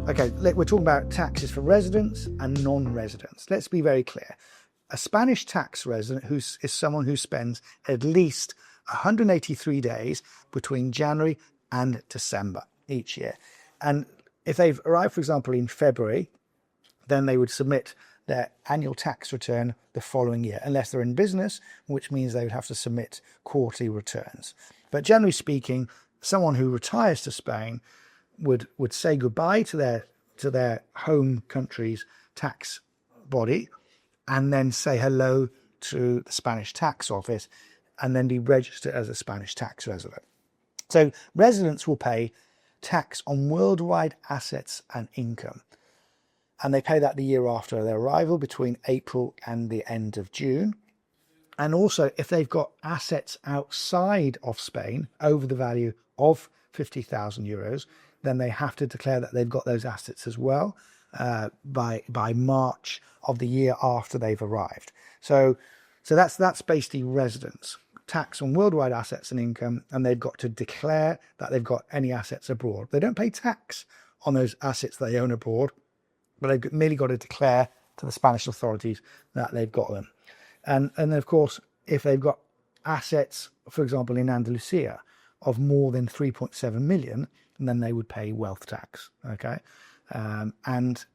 Okay, we're talking about taxes for residents and non-residents. Let's be very clear. A Spanish tax resident is someone who spends at least 183 days between January and December each year. And if they've arrived, for example, in February, then they would submit their annual tax return the following year, unless they're in business, which means they would have to submit quarterly returns. But generally speaking, someone who retires to Spain would say goodbye to their home country's tax body, and then say hello to the Spanish tax office, and then be registered as a Spanish tax resident. So residents will pay tax on worldwide assets and income, and they pay that the year after their arrival, between April and the end of June. And also, if they've got assets outside of Spain over the value of 50,000 euros, then they have to declare that they've got those assets as well by March of the year after they've arrived. So that's basically residents. Tax on worldwide assets and income, and they've got to declare that they've got any assets abroad. They don't pay tax on those assets they own abroad, but they've merely got to declare to the Spanish authorities that they've got them. And of course, if they've got assets, for example, in Andalucía of more than 3.7 million, then they would pay wealth tax. Okay. And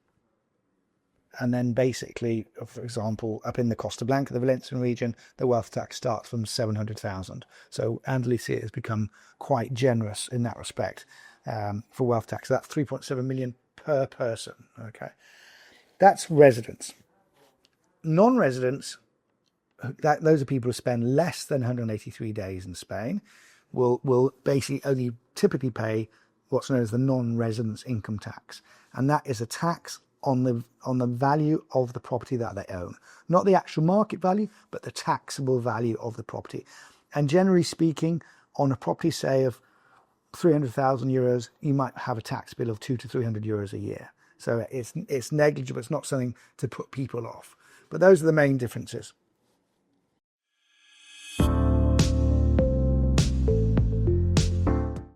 then basically, for example, up in the Costa Blanca, the Valencian region, the wealth tax starts from 700,000. So Andalucía has become quite generous in that respect for wealth tax. So that's 3.7 million per person. Okay. That's residents. Non-residents, those are people who spend less than 183 days in Spain, will basically only typically pay what's known as the non-residence income tax. And that is a tax on the value of the property that they own. Not the actual market value, but the taxable value of the property. And generally speaking, on a property, say, of 300,000 euros, you might have a tax bill of 200 to 300 euros a year. So it's negligible. It's not something to put people off. But those are the main differences.